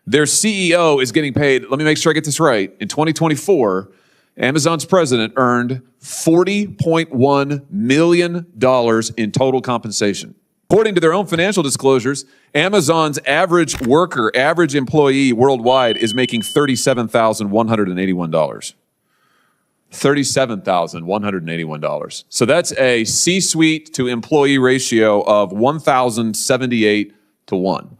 Their CEO is getting paid, let me make sure I get this right, in 2024, Amazon's president earned $40.1 million in total compensation. According to their own financial disclosures, Amazon's average worker, average employee worldwide is making $37,181. $37,181. So that's a C-suite to employee ratio of 1,078 to 1.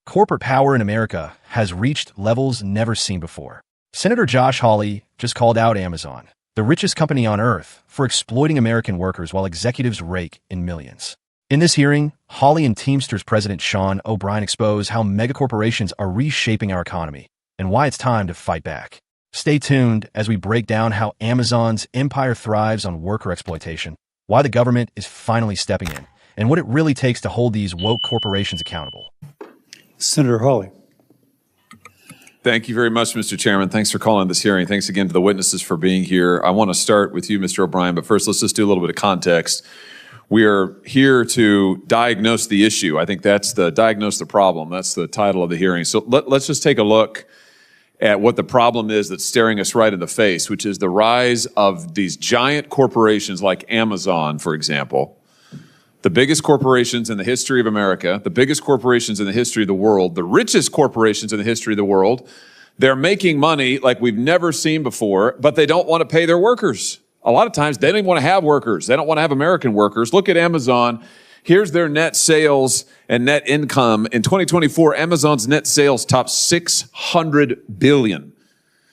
Corporate power in America has reached levels never seen before. Senator Josh Hawley just called out Amazon, the richest company on earth, for exploiting American workers while executives rake in millions. In this hearing, Hawley and Teamsters President Sean O'Brien expose how megacorporations are reshaping our economy and why it's time to fight back. Stay tuned as we break down how Amazon's empire thrives on worker exploitation, why the government is finally stepping in, and what it really takes to hold these woke corporations accountable. Senator Hawley. Thank you very much, Mr. Chairman. Thanks for calling this hearing. Thanks again to the witnesses for being here. I want to start with you, Mr. O'Brien, but first let's just do a little bit of context. We are here to diagnose the issue. I think that's diagnose the problem. That's the title of the hearing. So let's just take a look at what the problem is that's staring us right in the face, which is the rise of these giant corporations like Amazon, for example, the biggest corporations in the history of America, the biggest corporations in the history of the world, the richest corporations in the history of the world. They're making money like we've never seen before, but they don't want to pay their workers. A lot of times they don't even want to have workers. They don't want to have American workers. Look at Amazon. Here's their net sales and net income. In 2024, Amazon's net sales topped $600 billion,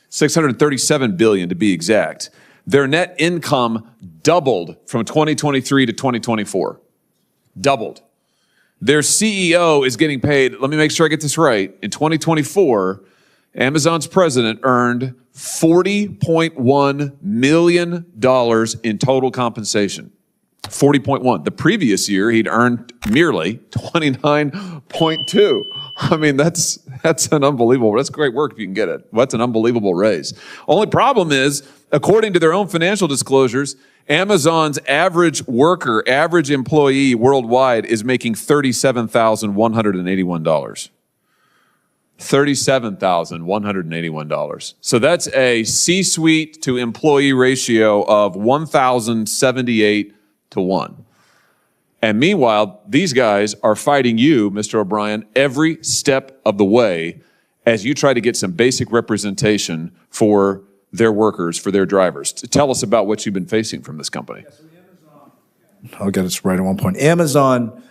$637 billion to be exact. Their net income doubled from 2023 to 2024. Doubled. Their CEO is getting paid, let me make sure I get this right, in 2024, Amazon's president earned $40.1 million in total compensation. 40.1. The previous year, he'd earned merely 29.2. I mean, that's an unbelievable, that's great work if you can get it. That's an unbelievable raise. Only problem is, according to their own financial disclosures, Amazon's average worker, average employee worldwide is making $37,181. $37,181. So that's a C-suite to employee ratio of 1,078 to 1. And meanwhile, these guys are fighting you, Mr. O'Brien, every step of the way as you try to get some basic representation for their workers, for their drivers. Tell us about what you've been facing from this company. I'll get this right at one point. Amazon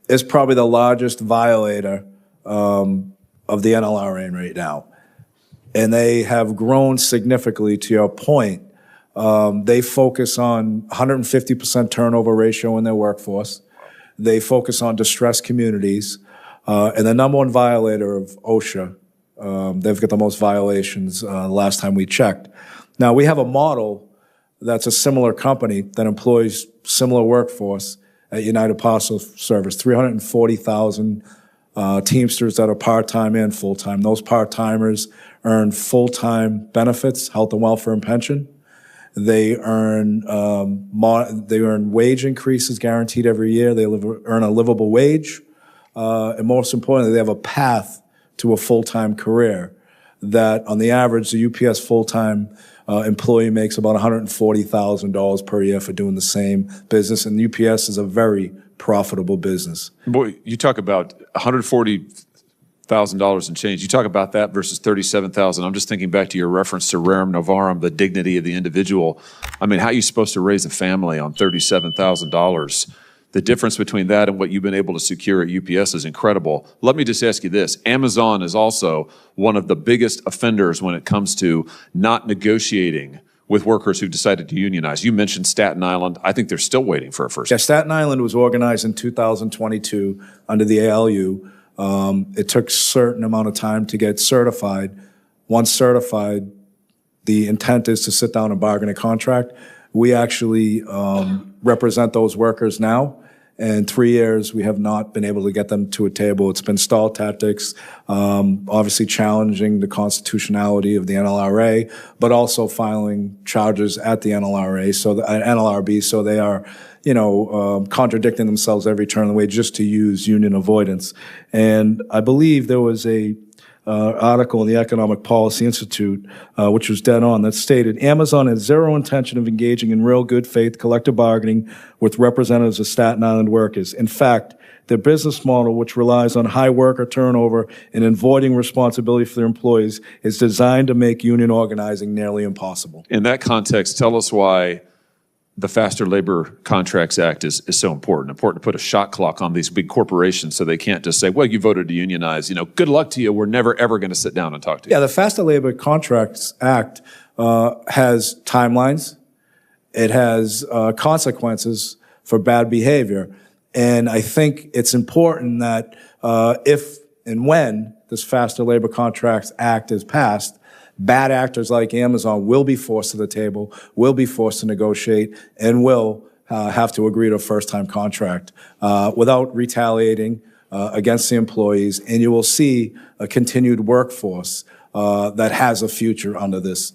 is probably the largest violator of the NLRA right now. And they have grown significantly, to your point. They focus on 150% turnover ratio in their workforce. They focus on distressed communities. And the number one violator of OSHA, they've got the most violations last time we checked. Now, we have a model that's a similar company that employs similar workforce at United Parcel Service, 340,000 Teamsters that are part-time and full-time. Those part-timers earn full-time benefits, health and welfare and pension. They earn wage increases guaranteed every year. They earn a livable wage. And most importantly, they have a path to a full-time career that on the average, the UPS full-time employee makes about $140,000 per year for doing the same business. And UPS is a very profitable business. Boy, you talk about $140,000 and change. You talk about that versus $37,000. I'm just thinking back to your reference to rerum novarum, the dignity of the individual. I mean, how are you supposed to raise a family on $37,000? The difference between that and what you've been able to secure at UPS is incredible. Let me just ask you this. Amazon is also one of the biggest offenders when it comes to not negotiating with workers who've decided to unionize. You mentioned Staten Island. I think they're still waiting for a first. Yeah, Staten Island was organized in 2022 under the ALU. It took a certain amount of time to get certified. Once certified, the intent is to sit down and bargain a contract. We actually represent those workers now. In 3 years, we have not been able to get them to a table. It's been stall tactics, obviously challenging the constitutionality of the NLRA, but also filing charges at the NLRA, NLRB, so they are contradicting themselves every turn of the way just to use union avoidance. And I believe there was a article in the Economic Policy Institute, which was dead on, that stated Amazon has zero intention of engaging in real good faith collective bargaining with representatives of Staten Island workers. In fact, their business model, which relies on high worker turnover and avoiding responsibility for their employees, is designed to make union organizing nearly impossible. In that context, tell us why the Faster Labor Contracts Act is so important to put a shot clock on these big corporations so they can't just say, well, you voted to unionize, good luck to you. We're never, ever going to sit down and talk to you. Yeah, the Faster Labor Contracts Act has timelines. It has consequences for bad behavior. And I think it's important that if and when this Faster Labor Contracts Act is passed, bad actors like Amazon will be forced to the table, will be forced to negotiate, and will have to agree to a first-time contract without retaliating against the employees. And you will see a continued workforce that has a future under this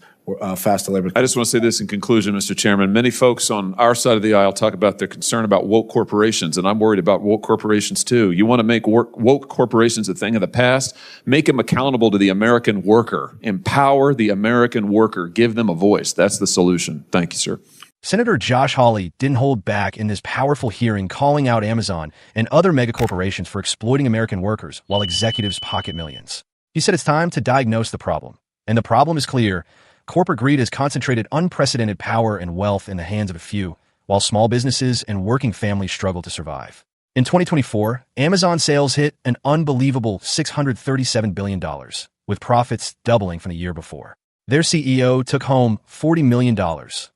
Faster Labor. I just want to say this in conclusion, Mr. Chairman. Many folks on our side of the aisle talk about their concern about woke corporations, and I'm worried about woke corporations too. You want to make woke corporations a thing of the past? Make them accountable to the American worker. Empower the American worker. Give them a voice. That's the solution. Thank you, sir. Senator Josh Hawley didn't hold back in this powerful hearing, calling out Amazon and other megacorporations for exploiting American workers while executives pocket millions. He said it's time to diagnose the problem. And the problem is clear. Corporate greed has concentrated unprecedented power and wealth in the hands of a few, while small businesses and working families struggle to survive. In 2024, Amazon sales hit an unbelievable $637 billion, with profits doubling from the year before. Their CEO took home $40 million,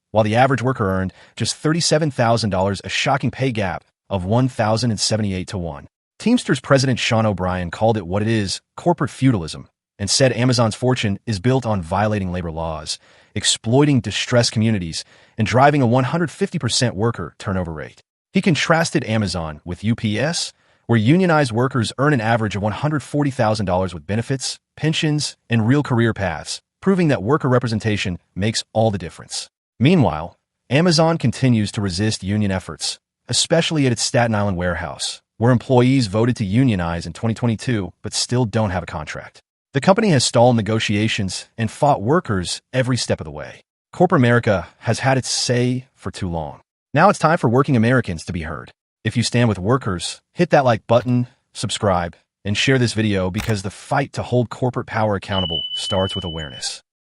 while the average worker earned just $37,000, a shocking pay gap of 1,078 to 1. Teamsters President Sean O'Brien called it what it is, corporate feudalism, and said Amazon's fortune is built on violating labor laws, exploiting distressed communities, and driving a 150% worker turnover rate. He contrasted Amazon with UPS, where unionized workers earn an average of $140,000 with benefits, pensions, and real career paths, proving that worker representation makes all the difference. Meanwhile, Amazon continues to resist union efforts, especially at its Staten Island warehouse, where employees voted to unionize in 2022 but still don't have a contract. The company has stalled negotiations and fought workers every step of the way. Corporate America has had its say for too long. Now it's time for working Americans to be heard. If you stand with workers, hit that like button, subscribe, and share this video because the fight to hold corporate power accountable starts with awareness.